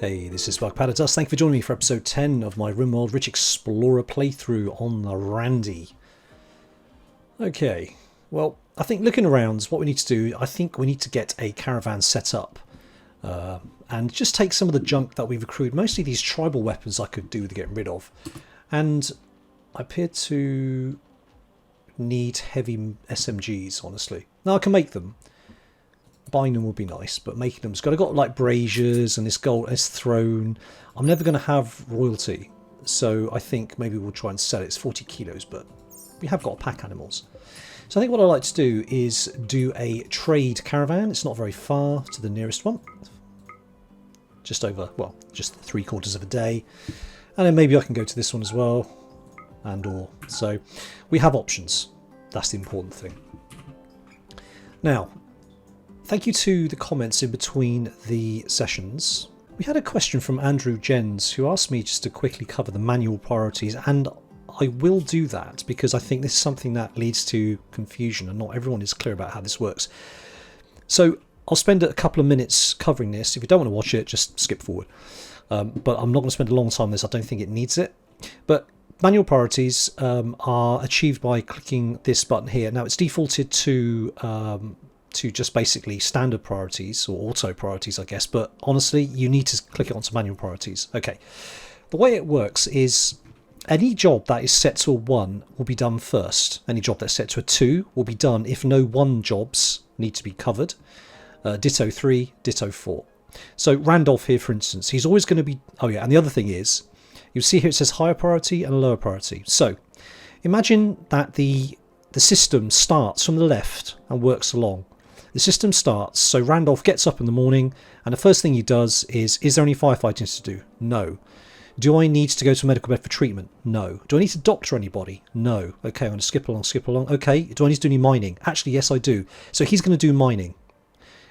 Hey, this is Dust. Thank you for joining me for episode 10 of my RimWorld Rich Explorer playthrough on the Randy. Okay, well, I think looking around, what we need to do, I think we need to get a caravan set up. And just take some of the junk that we've accrued, mostly these tribal weapons I could do with getting rid of. And I appear to need heavy SMGs, honestly. Now, I can make them. Buying them would be nice, but making them's got. I've got like braziers and this throne. I'm never going to have royalty, so I think maybe we'll try and sell it. It's 40 kilos, but we have got pack animals. So I think what I like to do is do a trade caravan. It's not very far to the nearest one. Just over, well, just 3/4 of a day. And then maybe I can go to this one as well. So we have options. That's the important thing. Now, thank you to the comments in between the sessions. We had a question from Andrew Jens who asked me just to quickly cover the manual priorities, and I will do that because I think this is something that leads to confusion and not everyone is clear about how this works. So I'll spend a couple of minutes covering this. If you don't want to watch it, just skip forward. But I'm not going to spend a long time on this. I don't think it needs it. But manual priorities are achieved by clicking this button here. Now it's defaulted to just basically standard priorities or auto priorities, I guess, but honestly you need to click it onto manual priorities. Okay, the way it works is any job that is set to a 1 will be done first. Any job that's set to a 2 will be done if no 1 jobs need to be covered. Ditto 3, ditto 4. So Randolph here, for instance, he's always going to be... Oh yeah, and the other thing is, you'll see here it says higher priority and lower priority. So imagine that the system starts from the left and works along. The system starts, so Randolph gets up in the morning and the first thing he does is there any firefighting to do? No. Do I need to go to a medical bed for treatment? No. Do I need to doctor anybody? No. Okay, I'm going to skip along. Okay, do I need to do any mining? Actually, yes, I do. So he's going to do mining.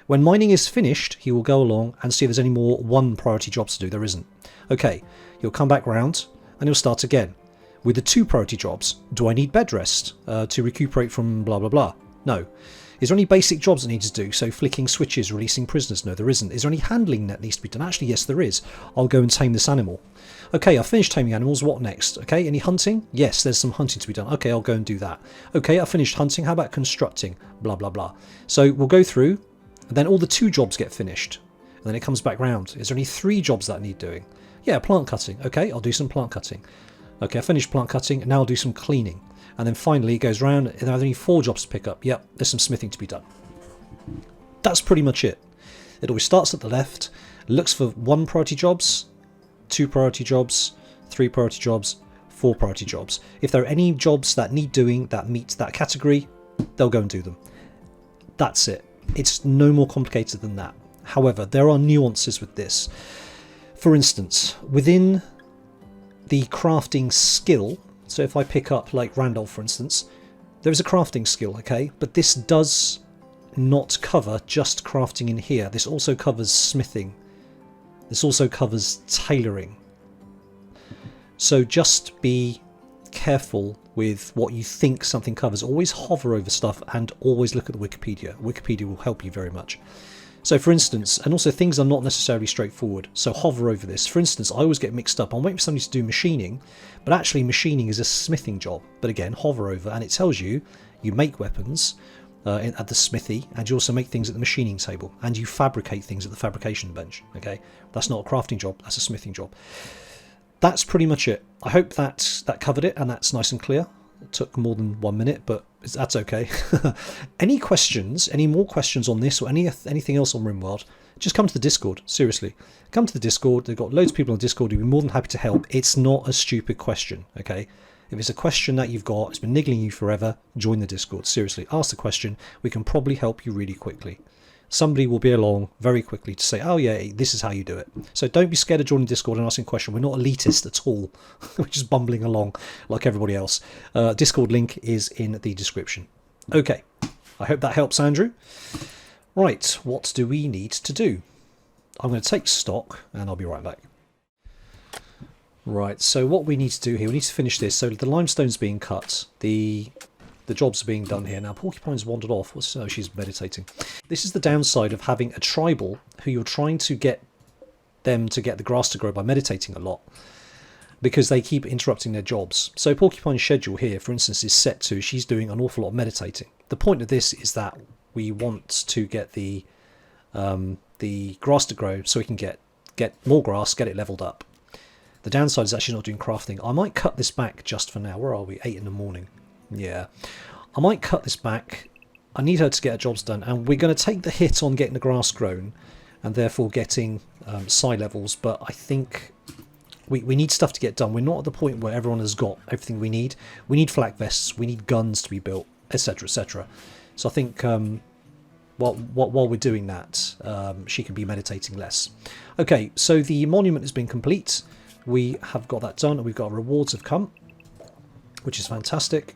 When mining is finished, he will go along and see if there's any more 1 priority jobs to do. There isn't. Okay, he'll come back round and he'll start again. With the 2 priority jobs, do I need bed rest to recuperate from blah, blah, blah? No. Is there any basic jobs that need to do? So flicking switches, releasing prisoners? No, there isn't. Is there any handling that needs to be done? Actually, yes, there is. I'll go and tame this animal. Okay, I've finished taming animals. What next? Okay, any hunting? Yes, there's some hunting to be done. Okay, I'll go and do that. Okay, I've finished hunting. How about constructing? Blah, blah, blah. So we'll go through, and then all the 2 jobs get finished. And then it comes back round. Is there any 3 jobs that need doing? Yeah, plant cutting. Okay, I'll do some plant cutting. Okay, I finished plant cutting, and now I'll do some cleaning. And then finally it goes round, and there are only 4 jobs to pick up. Yep, there's some smithing to be done. That's pretty much it. It always starts at the left, looks for 1 priority jobs, 2 priority jobs, 3 priority jobs, 4 priority jobs. If there are any jobs that need doing that meet that category, they'll go and do them. That's it. It's no more complicated than that. However, there are nuances with this. For instance, within the crafting skill, so if I pick up like Randolph, for instance, there is a crafting skill, okay? But this does not cover just crafting in here. This also covers smithing. This also covers tailoring. So just be careful with what you think something covers. Always hover over stuff and always look at the Wikipedia. Wikipedia will help you very much. So for instance, and also things are not necessarily straightforward, so hover over this. For instance, I always get mixed up. I'm waiting for somebody to do machining, but actually machining is a smithing job. But again, hover over and it tells you, you make weapons at the smithy, and you also make things at the machining table, and you fabricate things at the fabrication bench. Okay, that's not a crafting job, that's a smithing job. That's pretty much it. I hope that covered it, and that's nice and clear. It took more than 1 minute, but that's okay. Any questions, any more questions on this or anything else on RimWorld, just come to the Discord. Seriously, come to the Discord. They've got loads of people on the Discord who'd be more than happy to help. It's not a stupid question, okay? If it's a question that you've got, it's been niggling you forever, join the Discord. Seriously, ask the question. We can probably help you really quickly. Somebody will be along very quickly to say, oh yeah, this is how you do it. So don't be scared of joining Discord and asking a question. We're not elitist at all. We're just bumbling along like everybody else. Discord link is in the description. Okay, I hope that helps, Andrew. Right, what do we need to do? I'm going to take stock and I'll be right back. Right, so what we need to do here, we need to finish this. So the limestone's being cut. The jobs are being done here. Now, Porcupine's wandered off. Oh, she's meditating. This is the downside of having a tribal who you're trying to get them to get the grass to grow by meditating a lot, because they keep interrupting their jobs. So Porcupine's schedule here, for instance, is set to, she's doing an awful lot of meditating. The point of this is that we want to get the grass to grow so we can get more grass, get it leveled up. The downside is actually not doing crafting. I might cut this back just for now. Where are we? 8 in the morning. Yeah. I might cut this back. I need her to get her jobs done, and we're going to take the hit on getting the grass grown and therefore getting psi levels, but I think we need stuff to get done. We're not at the point where everyone has got everything we need. We need flak vests, we need guns to be built, etc, etc. So I think while we're doing that, she can be meditating less. Okay, so the monument has been complete. We have got that done, and we've got rewards have come, which is fantastic.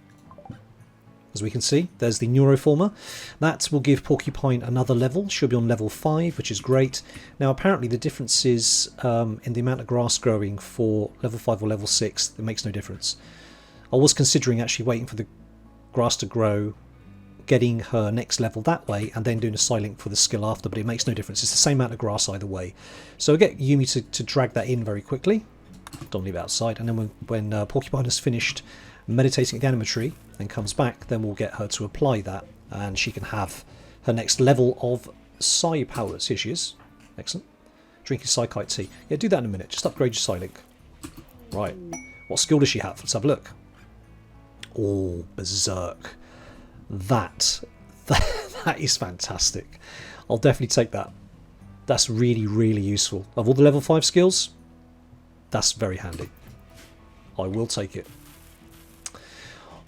As we can see, there's the Neuroformer. That will give Porcupine another level. She'll be on level 5, which is great. Now, apparently the difference is in the amount of grass growing for level 5 or level 6. It makes no difference. I was considering actually waiting for the grass to grow, getting her next level that way, and then doing a Psylink for the skill after, but it makes no difference. It's the same amount of grass either way. So I'll get Yumi to drag that in very quickly. Don't leave it outside. And then when Porcupine has finished meditating at the animatory and comes back, then we'll get her to apply that, and she can have her next level of psi powers. Here she is. Excellent. Drinking psychite tea. Yeah, do that in a minute. Just upgrade your Psylink. Right. What skill does she have? Let's have a look. Oh, berserk. That is fantastic. I'll definitely take that. That's really, really useful. Of all the level 5 skills, that's very handy. I will take it.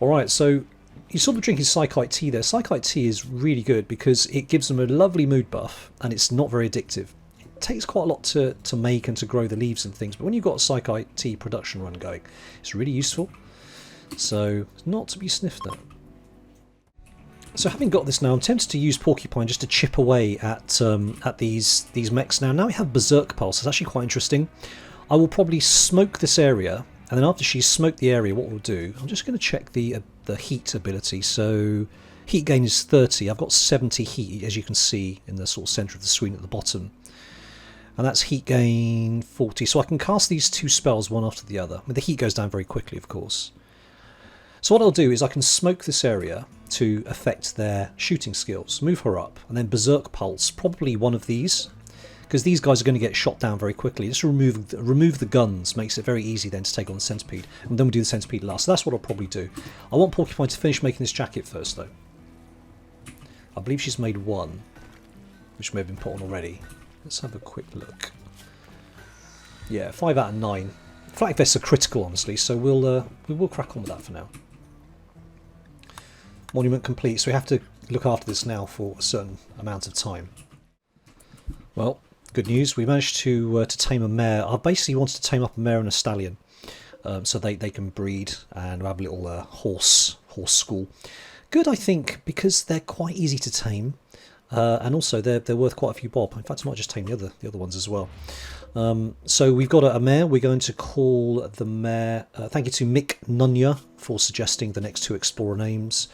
Alright, so you saw them drinking psychite tea there. Psychite tea is really good because it gives them a lovely mood buff, and it's not very addictive. It takes quite a lot to make and to grow the leaves and things, but when you've got a psychite tea production run going, it's really useful. So, not to be sniffed at. So having got this now, I'm tempted to use Porcupine just to chip away at these mechs now. Now we have Berserk Pulse. It's actually quite interesting. I will probably smoke this area, and then after she's smoked the area, what we'll do, I'm just going to check the heat ability. So heat gain is 30. I've got 70 heat, as you can see in the sort of centre of the screen at the bottom. And that's heat gain 40. So I can cast these two spells one after the other. I mean, the heat goes down very quickly, of course. So what I'll do is I can smoke this area to affect their shooting skills, move her up, and then Berserk Pulse, probably one of these, because these guys are going to get shot down very quickly. Just remove the guns makes it very easy then to take on the centipede, and then we'll do the centipede last. So that's what I'll probably do. I want Porcupine to finish making this jacket first, though. I believe she's made one, which may have been put on already. Let's have a quick look. Yeah, 5 out of 9. Flak vests are critical, honestly, so we will crack on with that for now. Monument complete, so we have to look after this now for a certain amount of time. Well, good news, we managed to tame a mare. I basically wanted to tame up a mare and a stallion, so they can breed and have a little horse school. Good, I think, because they're quite easy to tame, and also they're worth quite a few bob. In fact, I might just tame the other ones as well. So we've got a mare. We're going to call the mare. Thank you to Mick Nunya for suggesting the next two explorer names.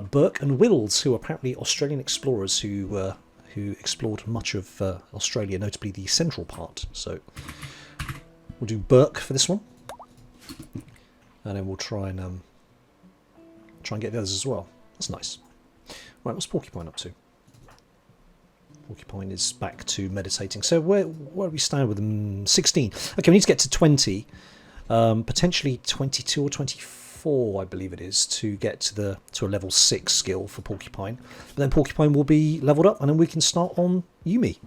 Burke and Wills, who are apparently Australian explorers who explored much of Australia, notably the central part. So we'll do Burke for this one, and then we'll try and get the others as well. That's nice. Right, what's Porcupine up to? Porcupine is back to meditating. So where do we stand with them? 16. Okay, we need to get to 20, potentially 22 or 24. I believe it is, to get to a level 6 skill for Porcupine. But then Porcupine will be leveled up, and then we can start on Yumi.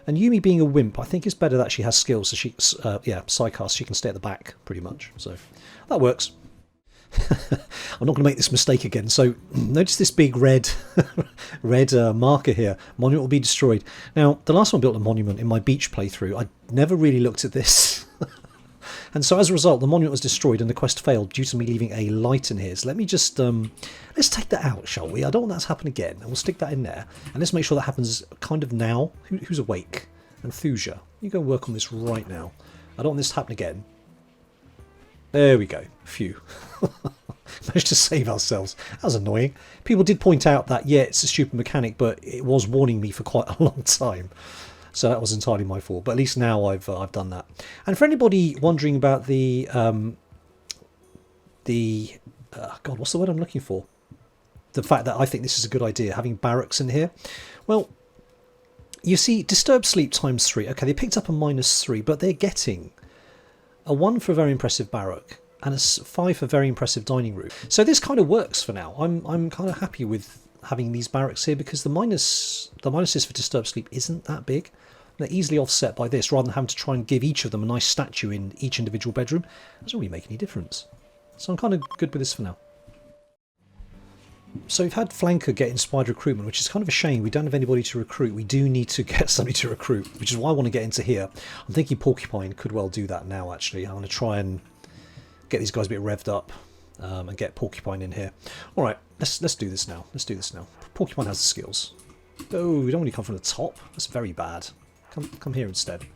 And Yumi, being a wimp, I think it's better that she has skills, so she psycast, she can stay at the back pretty much. So that works. I'm not going to make this mistake again. So notice this big red marker here. Monument will be destroyed. Now, the last time I built a monument in my beach playthrough, I never really looked at this. And so as a result, the monument was destroyed and the quest failed due to me leaving a light in here. So let me just, let's take that out, shall we? I don't want that to happen again. And we'll stick that in there. And let's make sure that happens kind of now. Who's awake? Enthusia. You go work on this right now. I don't want this to happen again. There we go. Phew. Managed to save ourselves. That was annoying. People did point out that, yeah, it's a stupid mechanic, but it was warning me for quite a long time. So that was entirely my fault. But at least now I've done that. And for anybody wondering about the God, what's the word I'm looking for? The fact that I think this is a good idea, having barracks in here. Well, you see, disturbed sleep times 3. Okay, they picked up a -3, but they're getting a 1 for a very impressive barrack and a 5 for very impressive dining room. So this kind of works for now. I'm kind of happy with having these barracks here because the minuses for disturbed sleep isn't that big. They're easily offset by this, rather than having to try and give each of them a nice statue in each individual bedroom. It doesn't really make any difference. So I'm kind of good with this for now. So we've had Flanker get inspired recruitment, which is kind of a shame. We don't have anybody to recruit. We do need to get somebody to recruit, which is why I want to get into here. I'm thinking Porcupine could well do that now, actually. I'm going to try and get these guys a bit revved up and get Porcupine in here. All right, let's do this now. Let's do this now. Porcupine has the skills. Oh, we don't really come from the top. That's very bad. Come here instead.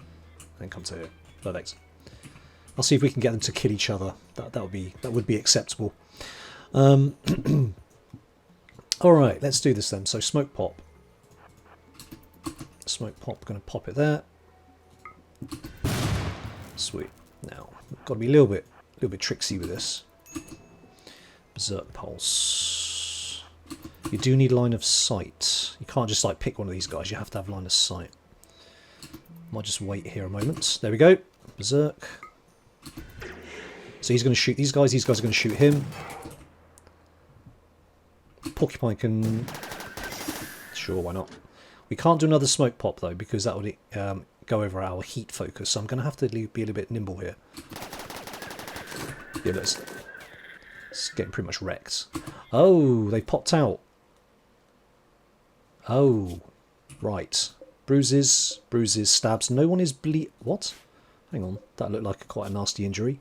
And come to here. Perfect. I'll see if we can get them to kill each other. That would be acceptable. Alright, let's do this then. So smoke pop. Smoke pop, going to pop it there. Sweet. Now, we've got to be a little bit tricksy with this. Berserk pulse. You do need line of sight. You can't just like pick one of these guys, you have to have line of sight. Might just wait here a moment. There we go. Berserk. So he's going to shoot these guys are going to shoot him. Porcupine can... Sure, why not? We can't do another smoke pop though, because that would go over our heat focus, so I'm going to have to be a little bit nimble here. Yeah, it's getting pretty much wrecked. Oh, they popped out. Oh, right. Bruises, stabs. No one is What? Hang on, that looked like quite a nasty injury.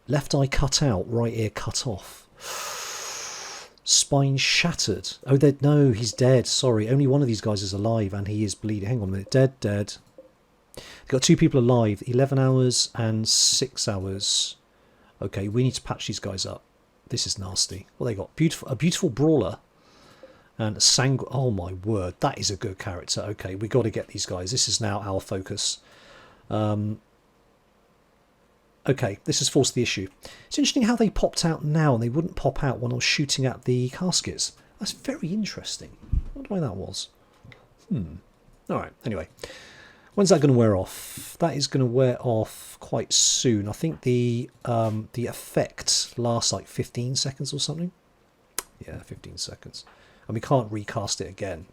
Left eye cut out, right ear cut off. Spine shattered. Oh, no, he's dead. Sorry, only one of these guys is alive and he is bleeding. Hang on a minute. Dead. They've got 2 people alive. 11 hours and 6 hours. Okay, we need to patch these guys up. This is nasty. What they got? A beautiful brawler. And a oh my word, that is a good character. Okay, we got to get these guys. This is now our focus. Okay, this has forced the issue. It's interesting how they popped out now and they wouldn't pop out when I was shooting at the caskets. That's very interesting. I wonder why that was. Alright, anyway. When's that going to wear off? That is going to wear off quite soon. I think the effect lasts like 15 seconds or something. Yeah, 15 seconds. And we can't recast it again.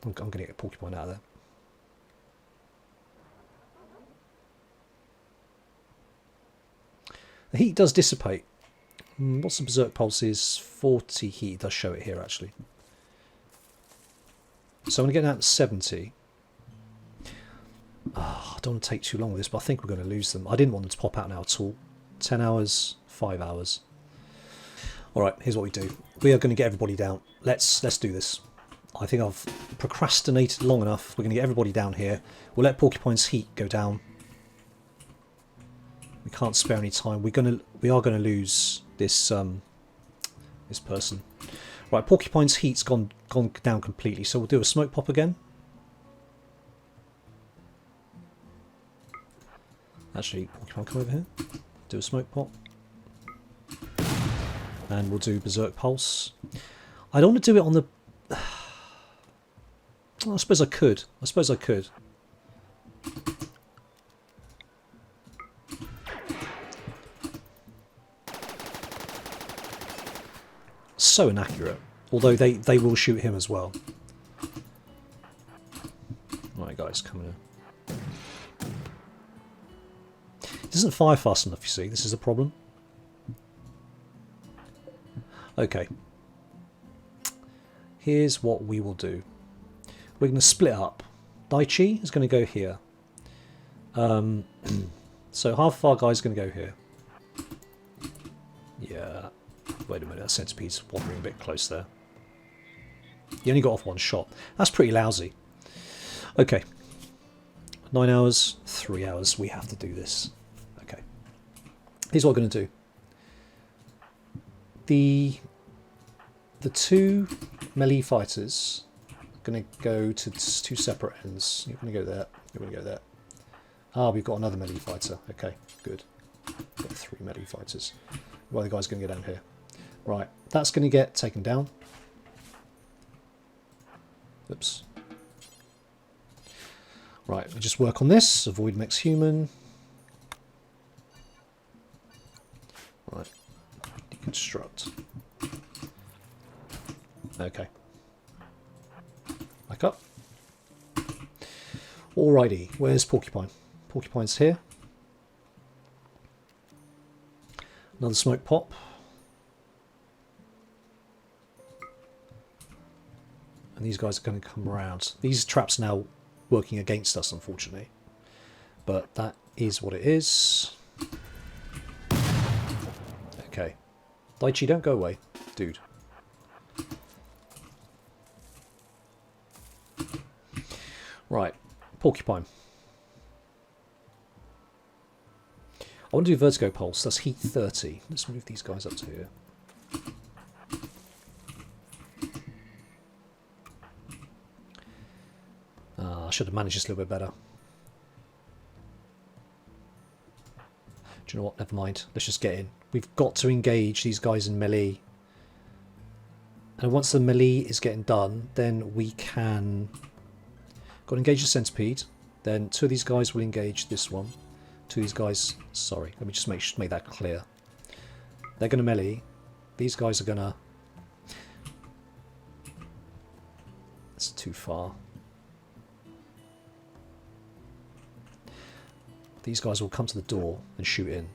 I'm going to get a Porcupine out of there. The heat does dissipate. What's the Berserk Pulse is? 40 heat. It does show it here, actually. So I'm going to get down to 70. Oh, I don't want to take too long with this, but I think we're going to lose them. I didn't want them to pop out now at all. 10 hours, 5 hours. Alright, here's what we do. We are going to get everybody down. Let's do this. I think I've procrastinated long enough. We're going to get everybody down here. We'll let Porcupine's heat go down. We can't spare any time. We are going to lose this this person. Right, Porcupine's heat's gone down completely. So we'll do a smoke pop again. Actually, Porcupine, come over here. Do a smoke pop. And we'll do Berserk Pulse. I don't want to do it on the... I suppose I could. So inaccurate. Although they will shoot him as well. Right, guys, come here. It doesn't fire fast enough, you see. This is a problem. Okay. Here's what we will do. We're going to split up. Daichi is going to go here. So half of our guys going to go here. Yeah. Wait a minute, that centipede's wandering a bit close there. You only got off one shot. That's pretty lousy. Okay. 9 hours, 3 hours. We have to do this. Okay. Here's what we're going to do. The 2 melee fighters going to go to two separate ends. You're going to go there. You're going to go there. Ah, we've got another melee fighter. Okay, good. Got 3 melee fighters. Well, the guy's going to go down here. Right, that's going to get taken down. Oops. Right, we just work on this. Avoid mechs human. Right, deconstruct. Okay. Back up. Alrighty, where's Porcupine? Porcupine's here. Another smoke pop. And these guys are going to come around. These traps now working against us, unfortunately. But that is what it is. Okay. Daichi, don't go away, dude. Right, Porcupine. I want to do Vertigo Pulse. That's heat 30. Let's move these guys up to here. I should have managed this a little bit better. Do you know what? Never mind. Let's just get in. We've got to engage these guys in melee. And once the melee is getting done, then we can... Got to engage the centipede. Then 2 of these guys will engage this one. 2 of these guys... Sorry, let me just make that clear. They're going to melee. These guys are going to... That's too far. These guys will come to the door and shoot in.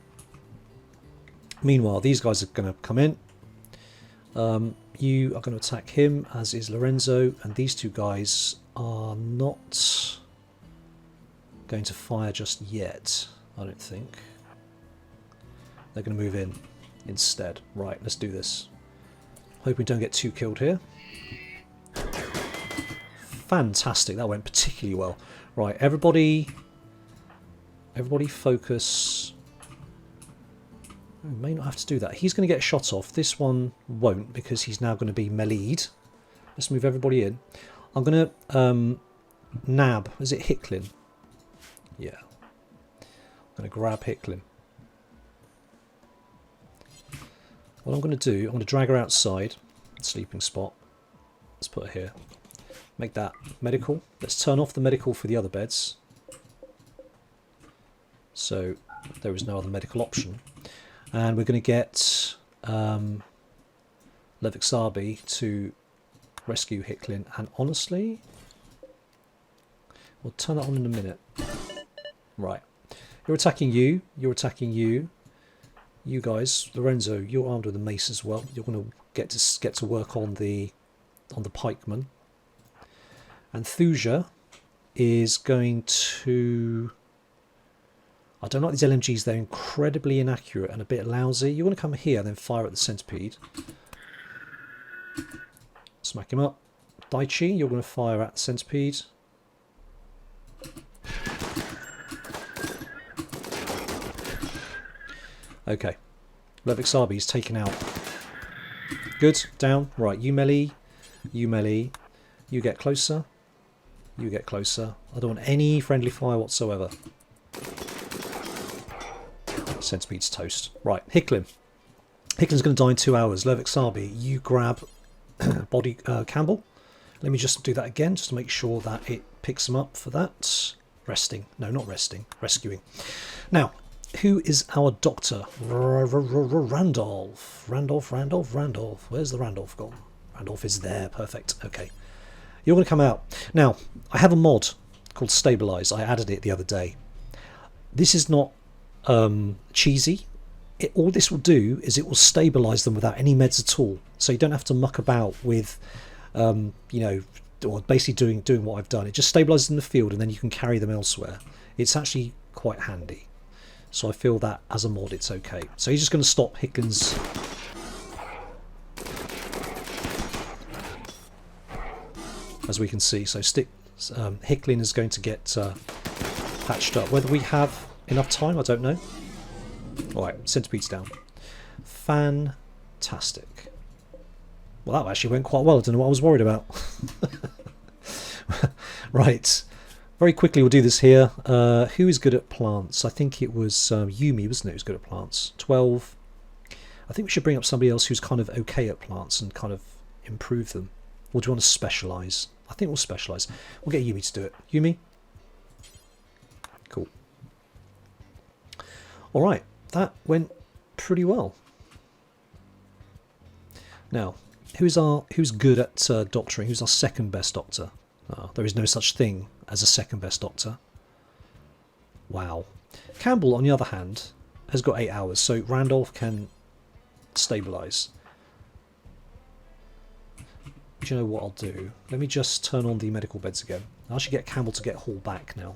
Meanwhile, these guys are going to come in. You are going to attack him, as is Lorenzo, and these 2 guys are not going to fire just yet, I don't think. They're going to move in instead. Right, let's do this. Hope we don't get too killed here. Fantastic, that went particularly well. Right, everybody focus. We may not have to do that. He's going to get shot off. This one won't, because he's now going to be melee'd. Let's move everybody in. I'm going to nab. Is it Hicklin? Yeah. I'm going to grab Hicklin. What I'm going to do, I'm going to drag her outside. Sleeping spot. Let's put her here. Make that medical. Let's turn off the medical for the other beds. So there is no other medical option. And we're going to get Leviksabi to rescue Hicklin. And honestly, we'll turn that on in a minute. Right. You're attacking you. You're attacking you. You guys, Lorenzo, you're armed with a mace as well. You're going to get to work on the pikeman. And Thuja is going to... I don't like these LMGs, they're incredibly inaccurate and a bit lousy. You want to come here and then fire at the centipede. Smack him up. Daichi, you're going to fire at the centipede. Okay. Leviksabi's taken out. Good, down. Right, you melee. You melee. You get closer. You get closer. I don't want any friendly fire whatsoever. Centipede's toast. Right, Hicklin. Hicklin's going to die in 2 hours. Leviksabi, you grab body Campbell. Let me just do that again, just to make sure that it picks them up for that. Resting. No, not resting. Rescuing. Now, who is our doctor? Randolph. Randolph. Where's the Randolph gone? Randolph is there. Perfect. Okay. You're going to come out. Now, I have a mod called Stabilize. I added it the other day. This is not cheesy. All this will do is it will stabilize them without any meds at all, so you don't have to muck about with you know, or basically doing what I've done. It just stabilizes in the field and then you can carry them elsewhere. It's actually quite handy, so I feel that as a mod it's okay. So he's just going to stop Hicklin's as we can see. So Hicklin is going to get patched up. Whether we have enough time, I don't know. Alright, centipede's down. Fantastic. Well, that actually went quite well. I don't know what I was worried about. Right. Very quickly we'll do this here. Who is good at plants? I think it was Yumi, wasn't it, who's good at plants? 12. I think we should bring up somebody else who's kind of okay at plants and kind of improve them. Or do you want to specialise? I think we'll specialise. We'll get Yumi to do it. Yumi? Cool. Alright, that went pretty well. Now, who's good at doctoring? Who's our second best doctor? There is no such thing as a second best doctor. Wow. Campbell, on the other hand, has got 8 hours, so Randolph can stabilise. Do you know what I'll do? Let me just turn on the medical beds again. I should get Campbell to get Hall back now.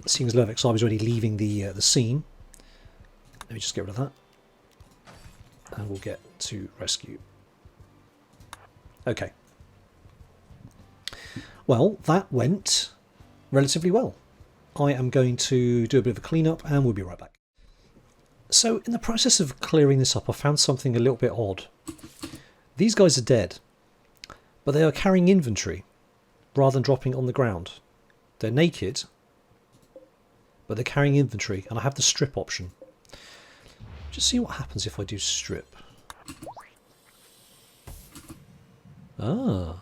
Seeing as Lervix is already leaving the scene. Let me just get rid of that. And we'll get to rescue. Okay. Well, that went relatively well. I am going to do a bit of a clean-up and we'll be right back. So in the process of clearing this up, I found something a little bit odd. These guys are dead, but they are carrying inventory rather than dropping it on the ground. They're naked, but they're carrying inventory, and I have the strip option. Just see what happens if I do strip. Ah.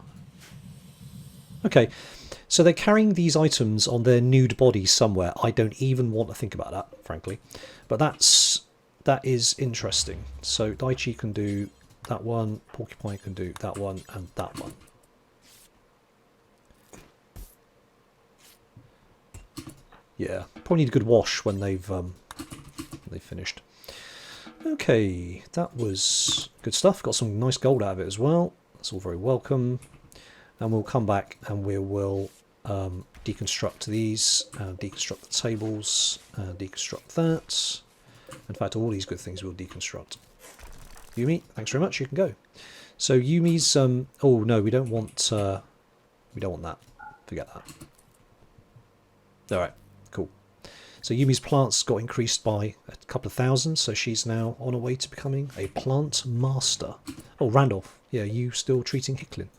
Okay, so they're carrying these items on their nude bodies somewhere. I don't even want to think about that, frankly. But that is interesting. So Daichi can do that one, Porcupine can do that one, and that one. Yeah, probably need a good wash when they've finished. Okay, that was good stuff. Got some nice gold out of it as well. That's all very welcome. And we'll come back and we will deconstruct these, and deconstruct the tables, and deconstruct that. In fact, all these good things we'll deconstruct. Yumi, thanks very much. You can go. So Yumi's. Oh no, we don't want that. Forget that. All right, cool. So Yumi's plants got increased by a couple of thousand, so she's now on her way to becoming a plant master. Oh, Randolph. Yeah, you still treating Hicklin.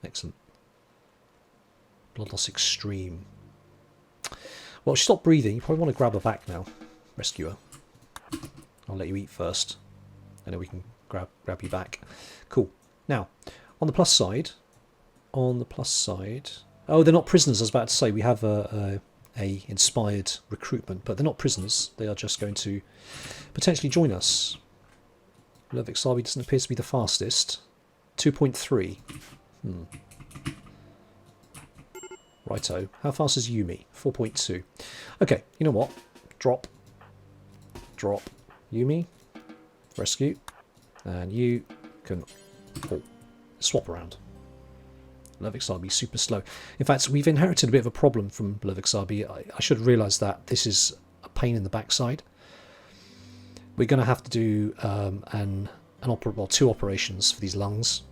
Excellent. Blood loss extreme. Well, she stopped breathing. You probably want to grab her back now. Rescue her. I'll let you eat first, and then we can grab you back. Cool. Now, on the plus side, oh, they're not prisoners. I was about to say we have a inspired recruitment, but they're not prisoners. They are just going to potentially join us. Lervix Sabi doesn't appear to be the fastest. 2.3. Righto. How fast is Yumi? 4.2. Okay, you know what? Drop. Yumi. Rescue. And you can swap around. Lervix super slow. In fact, we've inherited a bit of a problem from Lervix. I should have realised that this is a pain in the backside. We're going to have to do two operations for these lungs.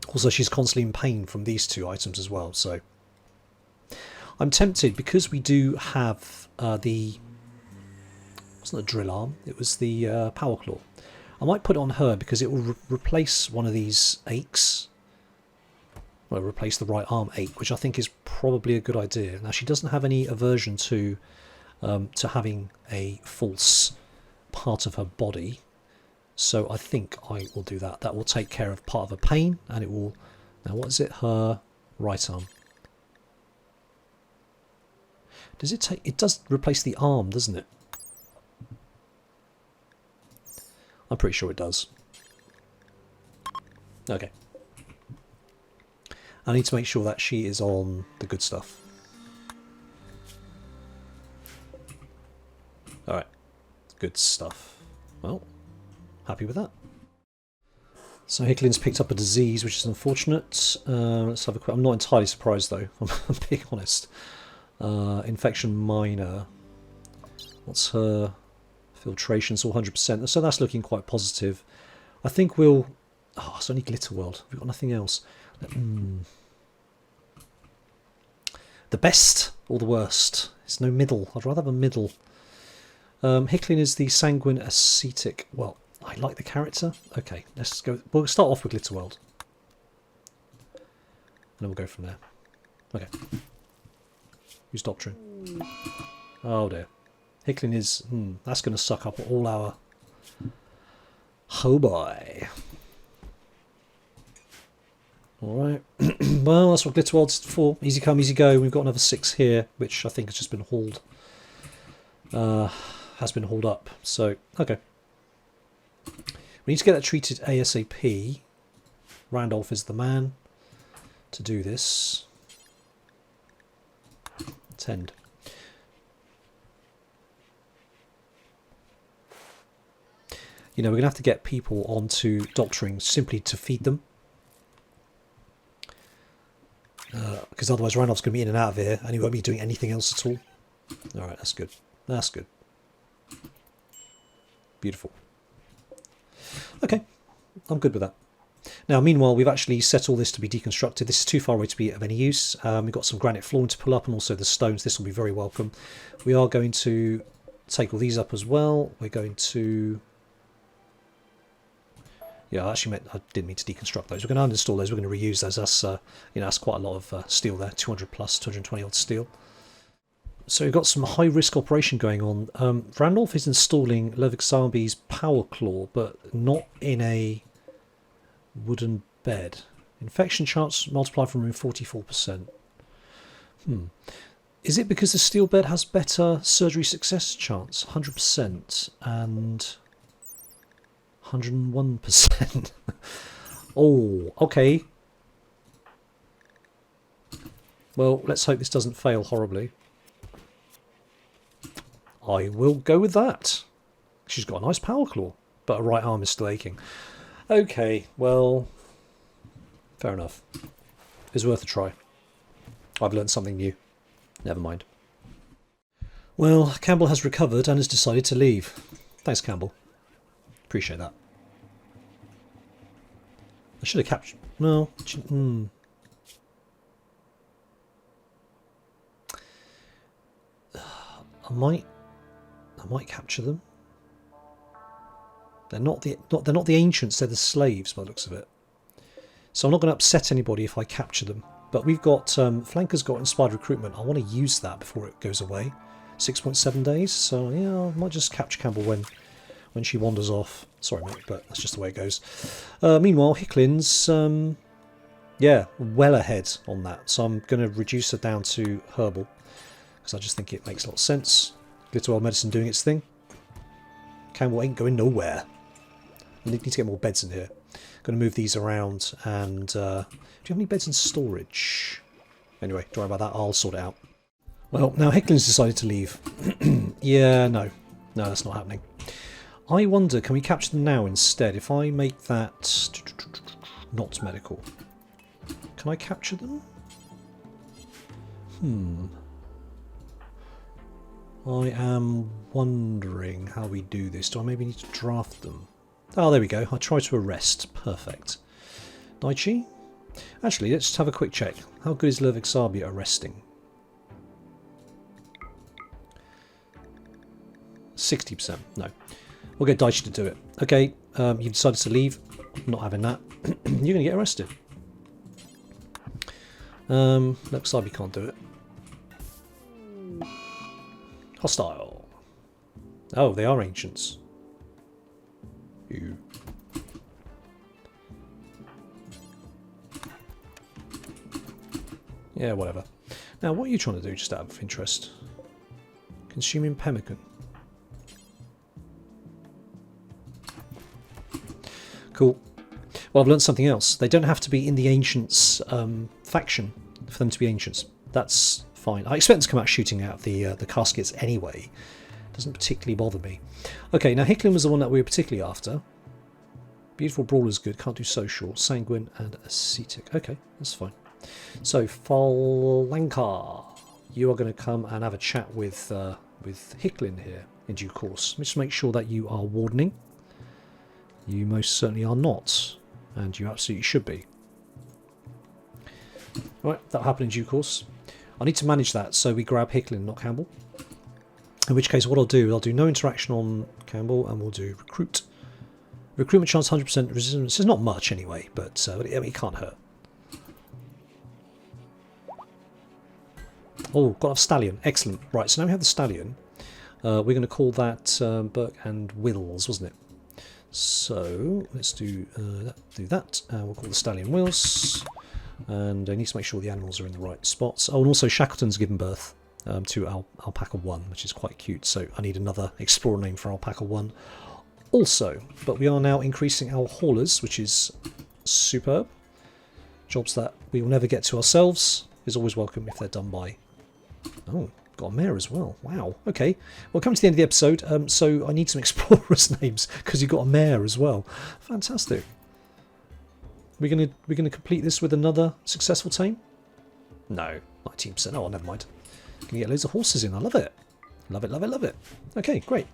Also, she's constantly in pain from these two items as well. So I'm tempted, because we do have it wasn't a drill arm, it was the power claw. I might put it on her because it will replace one of these aches. Well, replace the right arm ache, which I think is probably a good idea. Now, she doesn't have any aversion to having a false part of her body, so I think I will do that. That will take care of part of her pain, and it will. Now, what is it? Her right arm. Does it take? It does replace the arm, doesn't it? I'm pretty sure it does. Okay. I need to make sure that she is on the good stuff. Alright. Good stuff. Well, happy with that. So Hicklin's picked up a disease, which is unfortunate. Let's have a quick... I'm not entirely surprised, though. I'm being honest. Infection minor. What's her... Filtration's all 100%. So that's looking quite positive. I think we'll... Oh, it's only Glitter World. We've got nothing else. The best or the worst? There's no middle. I'd rather have a middle. Hicklin is the sanguine ascetic. Well, I like the character. Okay, let's go. We'll start off with Glitter World. then we'll go from there. Okay. Who's doctoring? Oh dear. Hickling is... that's going to suck up all our... Oh boy. Alright. Well, that's what Glitterworld's for. Easy come, easy go. We've got another 6 here, which I think has just been hauled. Has been hauled up. So, okay. We need to get that treated ASAP. Randolph is the man to do this. Tend. You know, we're going to have to get people onto doctoring simply to feed them. Because otherwise Randolph's going to be in and out of here and he won't be doing anything else at all. Alright, that's good. That's good. Beautiful. Okay, I'm good with that. Now, meanwhile, we've actually set all this to be deconstructed. This is too far away to be of any use. We've got some granite flooring to pull up and also the stones. This will be very welcome. We are going to take all these up as well. We're going to... Yeah, I didn't mean to deconstruct those. We're going to uninstall those. We're going to reuse those. That's, you know, that's quite a lot of steel there. 200 plus, 220 odd steel. So we've got some high-risk operation going on. Randolph is installing Leviksabi's power claw, but not in a wooden bed. Infection chance multiplied from room 44%. Is it because the steel bed has better surgery success chance? 100% and 101%. Oh, okay. Well, let's hope this doesn't fail horribly. I will go with that. She's got a nice power claw, but her right arm is still aching. Okay, well, fair enough. It's worth a try. I've learned something new. Never mind. Well, Campbell has recovered and has decided to leave. Thanks, Campbell. Appreciate that. I should have captured... No. I might capture them. They're not the ancients, they're the slaves by the looks of it. So I'm not going to upset anybody if I capture them. But we've got Flanker's got inspired recruitment. I want to use that before it goes away. 6.7 days. So yeah, I might just capture Campbell when she wanders off. Sorry, mate, but that's just the way it goes. Meanwhile, Hicklin's yeah, well ahead on that. So I'm going to reduce her down to herbal because I just think it makes a lot of sense. Glitterworld medicine doing its thing. Campbell ain't going nowhere. We need to get more beds in here. Going to move these around and do you have any beds in storage? Anyway, don't worry about that. I'll sort it out. Well, now Hicklin's decided to leave. Yeah, no, that's not happening. I wonder, can we capture them now instead? If I make that not medical, can I capture them? I am wondering how we do this. Do I maybe need to draft them? Oh, there we go. I try to arrest. Perfect. Daichi? Actually, let's just have a quick check. How good is Leviksabi at arresting? 60%. No. We'll get Daichi to do it. Okay, you've decided to leave. I'm not having that. You're going to get arrested. Leviksabi can't do it. Hostile. Oh, they are ancients. You. Yeah, whatever. Now, what are you trying to do, just out of interest? Consuming pemmican. Cool. Well, I've learned something else. They don't have to be in the Ancients faction for them to be Ancients. That's fine. I expect them to come out shooting out the caskets anyway. Doesn't particularly bother me. Okay, now Hicklin was the one that we were particularly after. Beautiful Brawler's good. Can't do social. Sanguine and ascetic. Okay, that's fine. So, Falankar, you are going to come and have a chat with Hicklin here in due course. Just make sure that you are wardening. You most certainly are not, and you absolutely should be. Right, that'll happen in due course. I need to manage that, so we grab Hicklin, not Campbell. In which case, what I'll do no interaction on Campbell, and we'll do recruit. Recruitment chance 100% resistance is not much anyway, but I mean, it can't hurt. Oh, got a stallion. Excellent. Right, so now we have the stallion. We're going to call that Burke and Wills, wasn't it? So let's do that. We'll call the stallion Wills. And I need to make sure the animals are in the right spots. Oh, and also Shackleton's given birth to Alpaca 1, which is quite cute. So I need another explorer name for Alpaca 1 also. But we are now increasing our haulers, which is superb. Jobs that we will never get to ourselves is always welcome if they're done by... Oh, got a mare as well. Wow. Okay. Well, coming to the end of the episode, so I need some explorers' names because you've got a mare as well. Fantastic. We're gonna complete this with another successful tame? No, 19%. Oh, never mind. Gonna get loads of horses in. I love it. Love it, love it, love it. Okay, great.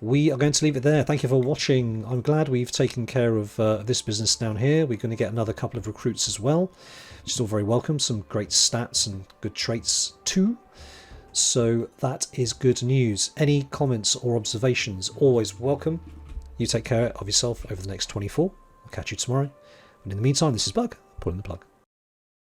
We are going to leave it there. Thank you for watching. I'm glad we've taken care of this business down here. We're going to get another couple of recruits as well, which is all very welcome. Some great stats and good traits too. So that is good news. Any comments or observations, always welcome. You take care of yourself over the next 24. I'll catch you tomorrow. And in the meantime, this is Bug, pulling the plug.